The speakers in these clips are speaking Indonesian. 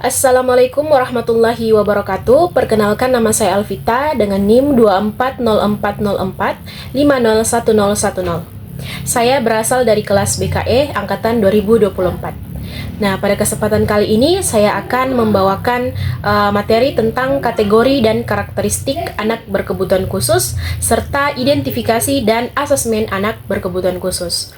Assalamualaikum warahmatullahi wabarakatuh. Perkenalkan, nama saya Alvita dengan NIM 240404501010. Saya berasal dari kelas BKE angkatan 2024. Nah, pada kesempatan kali ini saya akan membawakan materi tentang kategori dan karakteristik anak berkebutuhan khusus serta identifikasi dan asesmen anak berkebutuhan khusus.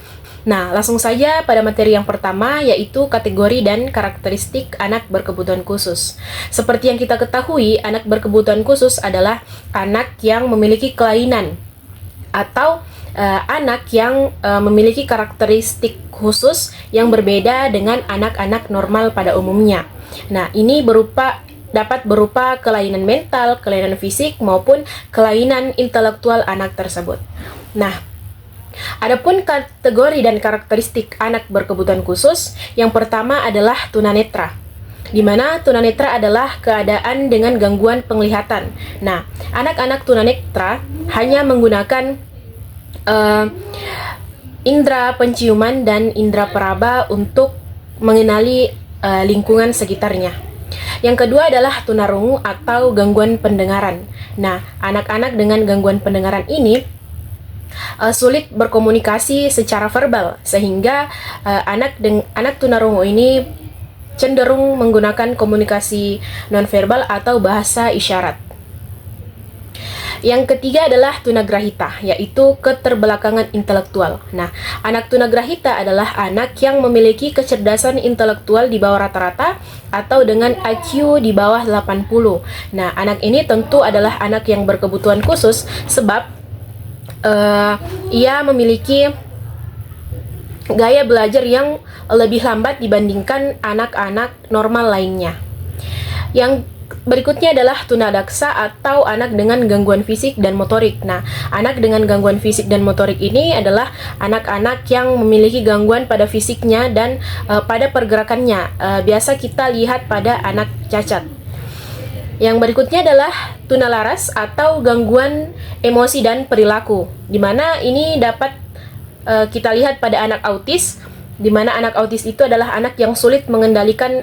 Nah, langsung saja pada materi yang pertama, yaitu kategori dan karakteristik anak berkebutuhan khusus. Seperti yang kita ketahui, anak berkebutuhan khusus adalah anak yang memiliki kelainan atau anak yang memiliki karakteristik khusus yang berbeda dengan anak-anak normal pada umumnya. Nah, ini dapat berupa kelainan mental, kelainan fisik, maupun kelainan intelektual anak tersebut. Nah, adapun kategori dan karakteristik anak berkebutuhan khusus, yang pertama adalah tunanetra, di mana tunanetra adalah keadaan dengan gangguan penglihatan. Nah, anak-anak tunanetra hanya menggunakan indera penciuman dan indera peraba untuk mengenali lingkungan sekitarnya. Yang kedua adalah tunarungu atau gangguan pendengaran. Nah, anak-anak dengan gangguan pendengaran ini sulit berkomunikasi secara verbal, sehingga anak tunarungu ini cenderung menggunakan komunikasi nonverbal atau bahasa isyarat. Yang ketiga adalah tunagrahita, yaitu keterbelakangan intelektual. Nah, anak tunagrahita adalah anak yang memiliki kecerdasan intelektual di bawah rata-rata atau dengan IQ di bawah 80. Nah, anak ini tentu adalah anak yang berkebutuhan khusus sebab ia memiliki gaya belajar yang lebih lambat dibandingkan anak-anak normal lainnya. Yang berikutnya adalah tunadaksa atau anak dengan gangguan fisik dan motorik. Nah, anak dengan gangguan fisik dan motorik ini adalah anak-anak yang memiliki gangguan pada fisiknya dan pada pergerakannya. Biasa kita lihat pada anak cacat. Yang berikutnya adalah tunalaras atau gangguan emosi dan perilaku, di mana ini dapat kita lihat pada anak autis, di mana anak autis itu adalah anak yang sulit mengendalikan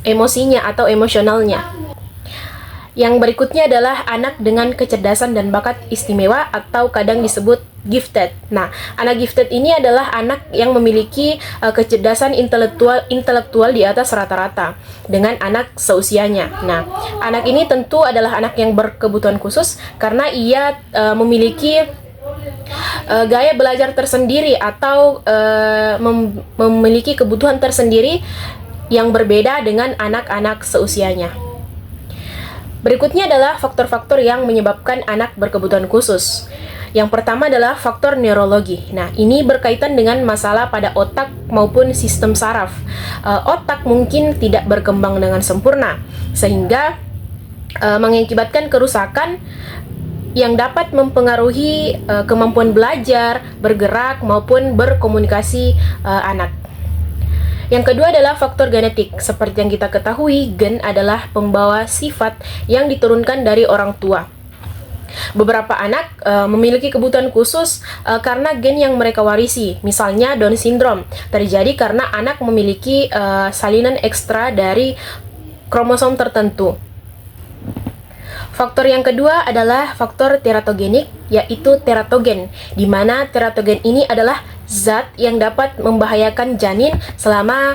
emosinya atau emosionalnya. Yang berikutnya adalah anak dengan kecerdasan dan bakat istimewa atau kadang disebut gifted. Nah, anak gifted ini adalah anak yang memiliki kecerdasan intelektual di atas rata-rata dengan anak seusianya. Nah, anak ini tentu adalah anak yang berkebutuhan khusus karena ia memiliki gaya belajar tersendiri atau memiliki kebutuhan tersendiri yang berbeda dengan anak-anak seusianya. Berikutnya adalah faktor-faktor yang menyebabkan anak berkebutuhan khusus. Yang pertama adalah faktor neurologi. Nah, ini berkaitan dengan masalah pada otak maupun sistem saraf. Otak mungkin tidak berkembang dengan sempurna, sehingga mengakibatkan kerusakan yang dapat mempengaruhi kemampuan belajar, bergerak, maupun berkomunikasi anak. Yang kedua adalah faktor genetik. Seperti yang kita ketahui, gen adalah pembawa sifat yang diturunkan dari orang tua. Beberapa anak memiliki kebutuhan khusus karena gen yang mereka warisi. Misalnya Down syndrome terjadi karena anak memiliki salinan ekstra dari kromosom tertentu. Faktor yang kedua adalah faktor teratogenik, yaitu teratogen, di mana teratogen ini adalah zat yang dapat membahayakan janin selama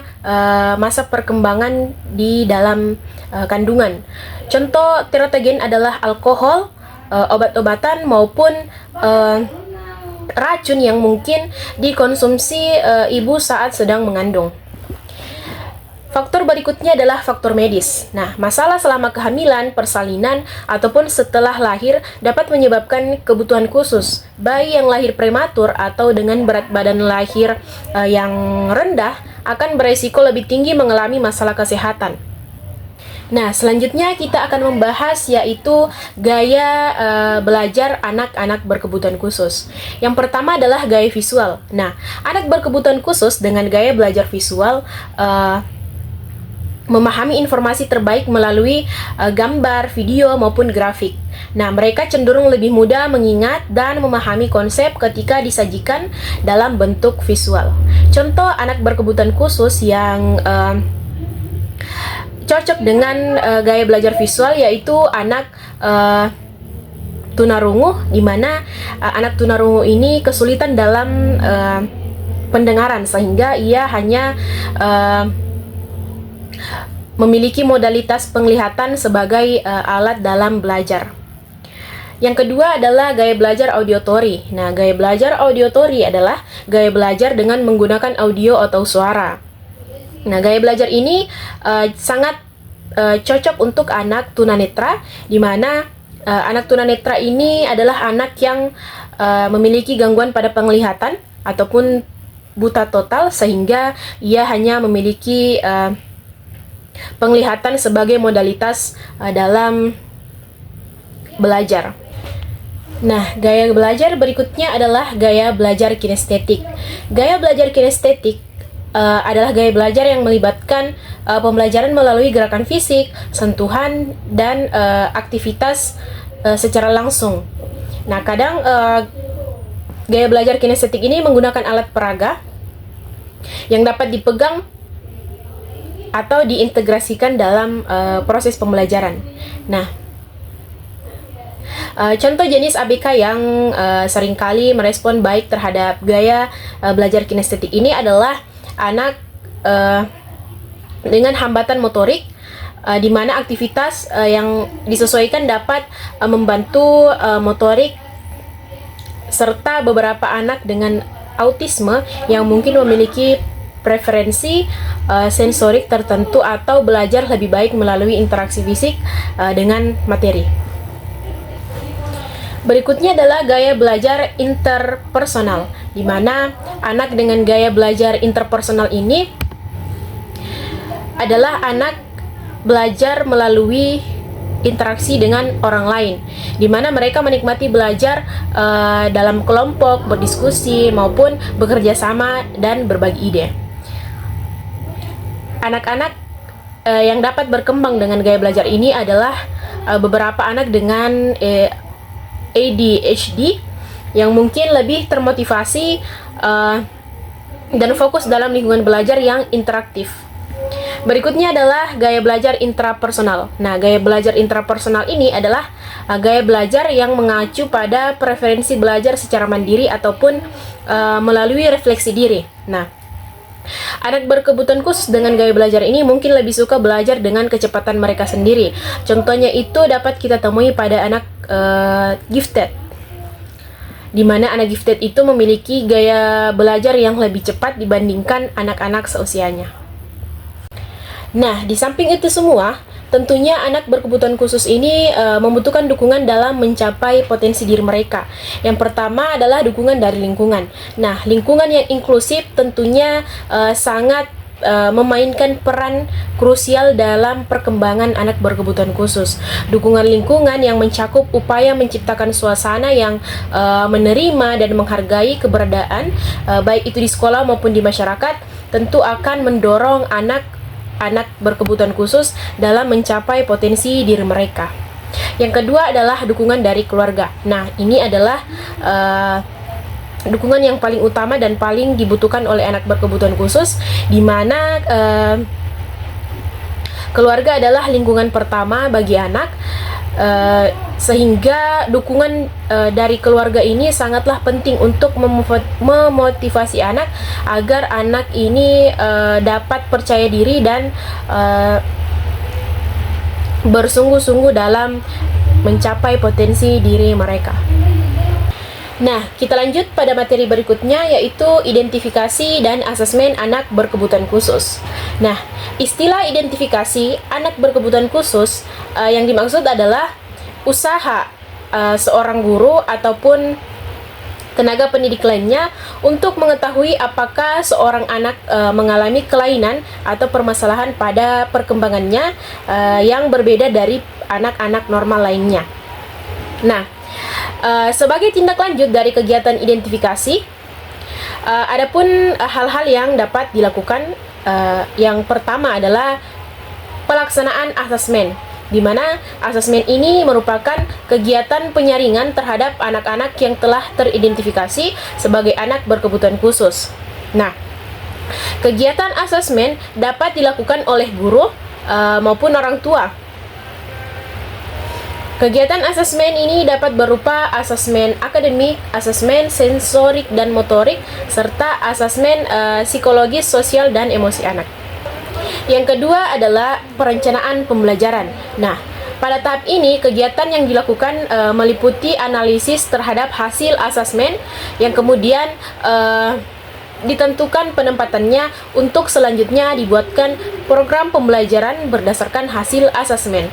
masa perkembangan di dalam kandungan. Contoh teratogen adalah alkohol, obat-obatan, maupun racun yang mungkin dikonsumsi ibu saat sedang mengandung. Faktor berikutnya adalah faktor medis. Nah, masalah selama kehamilan, persalinan, ataupun setelah lahir dapat menyebabkan kebutuhan khusus. Bayi yang lahir prematur atau dengan berat badan lahir yang rendah akan beresiko lebih tinggi mengalami masalah kesehatan. Nah, selanjutnya kita akan membahas yaitu gaya belajar anak-anak berkebutuhan khusus. Yang pertama adalah gaya visual. Nah, anak berkebutuhan khusus dengan gaya belajar visual memahami informasi terbaik melalui gambar, video, maupun grafik. Nah, mereka cenderung lebih mudah mengingat dan memahami konsep ketika disajikan dalam bentuk visual. Contoh anak berkebutuhan khusus yang cocok dengan gaya belajar visual, yaitu anak tunarungu, di mana anak tunarungu ini kesulitan dalam pendengaran, sehingga ia hanya memiliki modalitas penglihatan sebagai alat dalam belajar. Yang kedua adalah gaya belajar auditory. Nah, gaya belajar auditory adalah gaya belajar dengan menggunakan audio atau suara. Nah, gaya belajar ini sangat cocok untuk anak tunanetra, di mana anak tunanetra ini adalah anak yang memiliki gangguan pada penglihatan ataupun buta total, sehingga ia hanya memiliki penglihatan sebagai modalitas dalam belajar. Nah, gaya belajar berikutnya adalah gaya belajar kinestetik. Gaya belajar kinestetik adalah gaya belajar yang melibatkan pembelajaran melalui gerakan fisik, sentuhan, dan aktivitas secara langsung. Nah, kadang gaya belajar kinestetik ini menggunakan alat peraga yang dapat dipegang atau diintegrasikan dalam proses pembelajaran. Nah, contoh jenis ABK yang seringkali merespon baik terhadap gaya belajar kinestetik ini adalah anak dengan hambatan motorik, di mana aktivitas yang disesuaikan dapat membantu motorik, serta beberapa anak dengan autisme yang mungkin memiliki preferensi sensorik tertentu atau belajar lebih baik melalui interaksi fisik dengan materi. Berikutnya adalah gaya belajar interpersonal, di mana anak dengan gaya belajar interpersonal ini adalah anak belajar melalui interaksi dengan orang lain, di mana mereka menikmati belajar dalam kelompok, berdiskusi, maupun bekerja sama dan berbagi ide. Anak-anak yang dapat berkembang dengan gaya belajar ini adalah beberapa anak dengan ADHD yang mungkin lebih termotivasi dan fokus dalam lingkungan belajar yang interaktif. Berikutnya adalah gaya belajar intrapersonal. Nah, gaya belajar intrapersonal ini adalah gaya belajar yang mengacu pada preferensi belajar secara mandiri ataupun melalui refleksi diri. Nah, anak berkebutuhan khusus dengan gaya belajar ini mungkin lebih suka belajar dengan kecepatan mereka sendiri. Contohnya itu dapat kita temui pada anak gifted, di mana anak gifted itu memiliki gaya belajar yang lebih cepat dibandingkan anak-anak seusianya. Nah, di samping itu semua, tentunya anak berkebutuhan khusus ini membutuhkan dukungan dalam mencapai potensi diri mereka. Yang pertama adalah dukungan dari lingkungan. Nah, lingkungan yang inklusif tentunya sangat memainkan peran krusial dalam perkembangan anak berkebutuhan khusus. Dukungan lingkungan yang mencakup upaya menciptakan suasana yang menerima dan menghargai keberadaan, baik itu di sekolah maupun di masyarakat, tentu akan mendorong anak berkebutuhan khusus dalam mencapai potensi diri mereka. Yang kedua adalah dukungan dari keluarga. Nah, ini adalah dukungan yang paling utama dan paling dibutuhkan oleh anak berkebutuhan khusus, di mana keluarga adalah lingkungan pertama bagi anak, sehingga dukungan dari keluarga ini sangatlah penting untuk memotivasi anak agar anak ini dapat percaya diri dan bersungguh-sungguh dalam mencapai potensi diri mereka. Nah, kita lanjut pada materi berikutnya, yaitu identifikasi dan asesmen anak berkebutuhan khusus. Nah, istilah identifikasi anak berkebutuhan khusus yang dimaksud adalah usaha seorang guru ataupun tenaga pendidik lainnya untuk mengetahui apakah seorang anak mengalami kelainan atau permasalahan pada perkembangannya yang berbeda dari anak-anak normal lainnya. Nah, sebagai tindak lanjut dari kegiatan identifikasi, adapun hal-hal yang dapat dilakukan, yang pertama adalah pelaksanaan asesmen, di mana asesmen ini merupakan kegiatan penyaringan terhadap anak-anak yang telah teridentifikasi sebagai anak berkebutuhan khusus. Nah, kegiatan asesmen dapat dilakukan oleh guru, maupun orang tua. Kegiatan asesmen ini dapat berupa asesmen akademik, asesmen sensorik dan motorik, serta asesmen psikologis, sosial, dan emosi anak. Yang kedua adalah perencanaan pembelajaran. Nah, pada tahap ini kegiatan yang dilakukan meliputi analisis terhadap hasil asesmen yang kemudian ditentukan penempatannya untuk selanjutnya dibuatkan program pembelajaran berdasarkan hasil asesmen.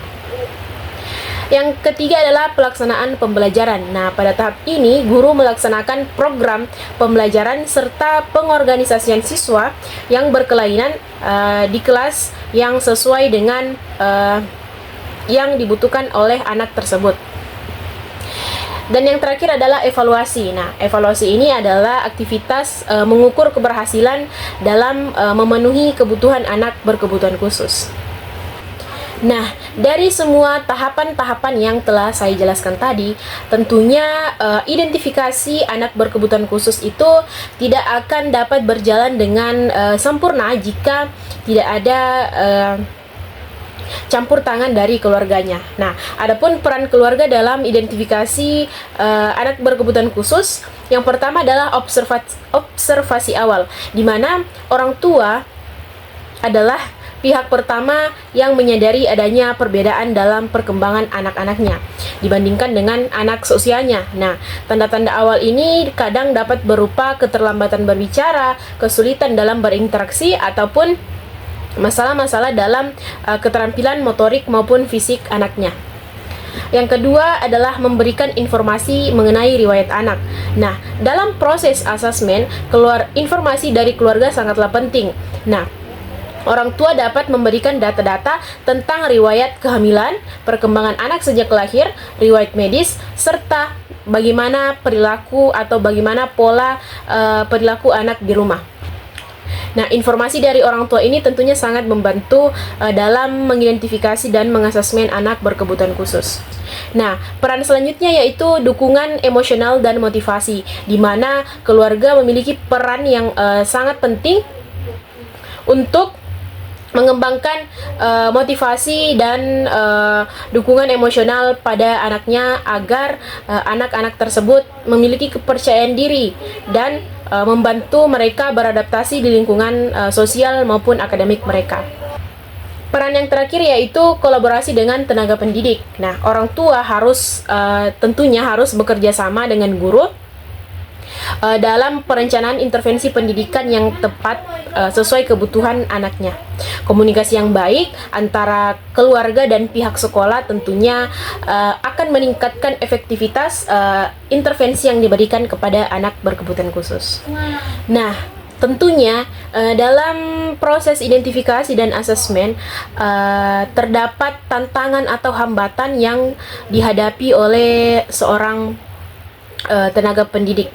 Yang ketiga adalah pelaksanaan pembelajaran. Nah, pada tahap ini guru melaksanakan program pembelajaran serta pengorganisasian siswa yang berkelainan di kelas yang sesuai dengan yang dibutuhkan oleh anak tersebut. Dan yang terakhir adalah evaluasi. Nah, evaluasi ini adalah aktivitas mengukur keberhasilan dalam memenuhi kebutuhan anak berkebutuhan khusus. Nah, dari semua tahapan-tahapan yang telah saya jelaskan tadi, tentunya identifikasi anak berkebutuhan khusus itu tidak akan dapat berjalan dengan sempurna jika tidak ada campur tangan dari keluarganya. Nah, adapun peran keluarga dalam identifikasi anak berkebutuhan khusus, yang pertama adalah observasi awal, di mana orang tua adalah pihak pertama yang menyadari adanya perbedaan dalam perkembangan anak-anaknya dibandingkan dengan anak seusianya. Nah, tanda-tanda awal ini kadang dapat berupa keterlambatan berbicara, kesulitan dalam berinteraksi, ataupun masalah-masalah dalam keterampilan motorik maupun fisik anaknya. Yang kedua adalah memberikan informasi mengenai riwayat anak. Nah, dalam proses asesmen, informasi dari keluarga sangatlah penting. Nah, orang tua dapat memberikan data-data tentang riwayat kehamilan, perkembangan anak sejak lahir, riwayat medis, serta bagaimana perilaku atau bagaimana pola perilaku anak di rumah. Nah, informasi dari orang tua ini tentunya sangat membantu dalam mengidentifikasi dan mengasesmen anak berkebutuhan khusus. Nah, peran selanjutnya yaitu dukungan emosional dan motivasi, di mana keluarga memiliki peran yang sangat penting untuk mengembangkan motivasi dan dukungan emosional pada anaknya agar anak-anak tersebut memiliki kepercayaan diri dan membantu mereka beradaptasi di lingkungan sosial maupun akademik mereka. Peran yang terakhir yaitu kolaborasi dengan tenaga pendidik. Nah, orang tua tentunya harus bekerja sama dengan guru dalam perencanaan intervensi pendidikan yang tepat sesuai kebutuhan anaknya. Komunikasi yang baik antara keluarga dan pihak sekolah tentunya akan meningkatkan efektivitas intervensi yang diberikan kepada anak berkebutuhan khusus. Nah, tentunya dalam proses identifikasi dan asesmen terdapat tantangan atau hambatan yang dihadapi oleh seorang tenaga pendidik.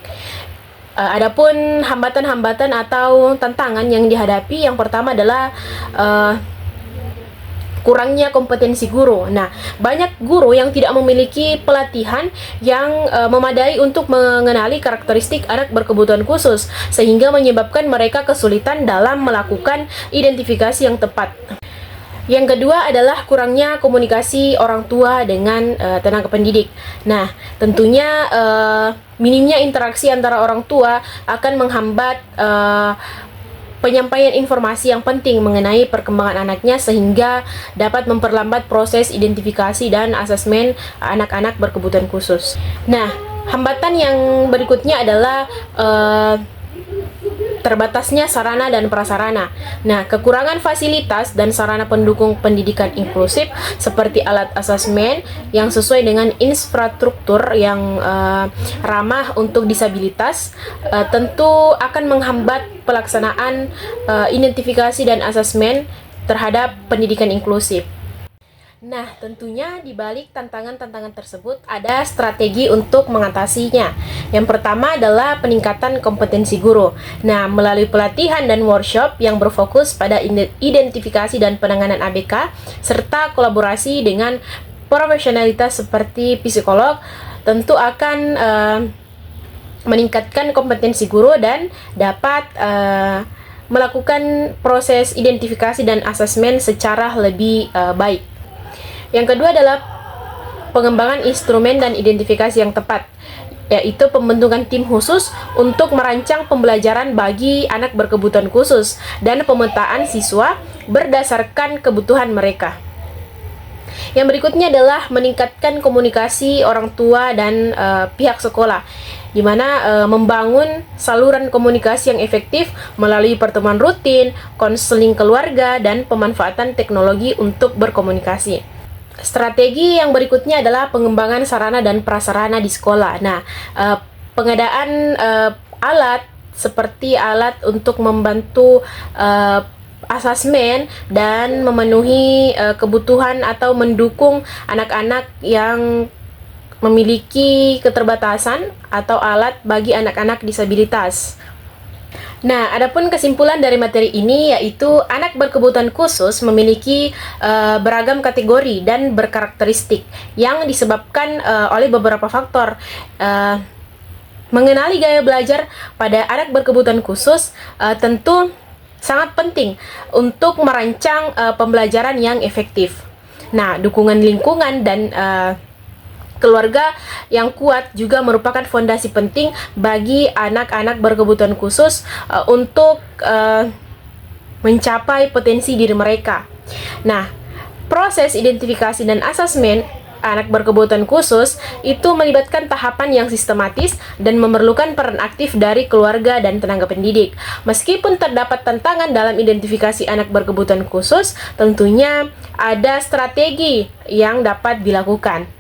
Adapun hambatan-hambatan atau tantangan yang dihadapi, yang pertama adalah kurangnya kompetensi guru. Nah, banyak guru yang tidak memiliki pelatihan yang memadai untuk mengenali karakteristik anak berkebutuhan khusus, sehingga menyebabkan mereka kesulitan dalam melakukan identifikasi yang tepat. Yang kedua adalah kurangnya komunikasi orang tua dengan tenaga pendidik. Nah, tentunya minimnya interaksi antara orang tua akan menghambat penyampaian informasi yang penting mengenai perkembangan anaknya, sehingga dapat memperlambat proses identifikasi dan asesmen anak-anak berkebutuhan khusus. Nah, hambatan yang berikutnya adalah terbatasnya sarana dan prasarana. Nah, kekurangan fasilitas dan sarana pendukung pendidikan inklusif seperti alat asesmen yang sesuai dengan infrastruktur yang ramah untuk disabilitas tentu akan menghambat pelaksanaan identifikasi dan asesmen terhadap pendidikan inklusif. Nah, tentunya di balik tantangan-tantangan tersebut ada strategi untuk mengatasinya. Yang pertama adalah peningkatan kompetensi guru. Nah, melalui pelatihan dan workshop yang berfokus pada identifikasi dan penanganan ABK, serta kolaborasi dengan profesionalitas seperti psikolog, tentu akan meningkatkan kompetensi guru dan dapat melakukan proses identifikasi dan asesmen secara lebih baik. Yang kedua adalah pengembangan instrumen dan identifikasi yang tepat, yaitu pembentukan tim khusus untuk merancang pembelajaran bagi anak berkebutuhan khusus dan pemetaan siswa berdasarkan kebutuhan mereka. Yang berikutnya adalah meningkatkan komunikasi orang tua dan pihak sekolah, di mana membangun saluran komunikasi yang efektif melalui pertemuan rutin, konseling keluarga, dan pemanfaatan teknologi untuk berkomunikasi. Strategi yang berikutnya adalah pengembangan sarana dan prasarana di sekolah. Nah, pengadaan alat seperti alat untuk membantu asesmen dan memenuhi kebutuhan atau mendukung anak-anak yang memiliki keterbatasan atau alat bagi anak-anak disabilitas. Nah, adapun kesimpulan dari materi ini yaitu anak berkebutuhan khusus memiliki beragam kategori dan berkarakteristik yang disebabkan oleh beberapa faktor. Mengenali gaya belajar pada anak berkebutuhan khusus tentu sangat penting untuk merancang pembelajaran yang efektif. Nah, dukungan lingkungan dan keluarga yang kuat juga merupakan fondasi penting bagi anak-anak berkebutuhan khusus untuk mencapai potensi diri mereka. Nah, proses identifikasi dan asesmen anak berkebutuhan khusus itu melibatkan tahapan yang sistematis dan memerlukan peran aktif dari keluarga dan tenaga pendidik. Meskipun terdapat tantangan dalam identifikasi anak berkebutuhan khusus, tentunya ada strategi yang dapat dilakukan.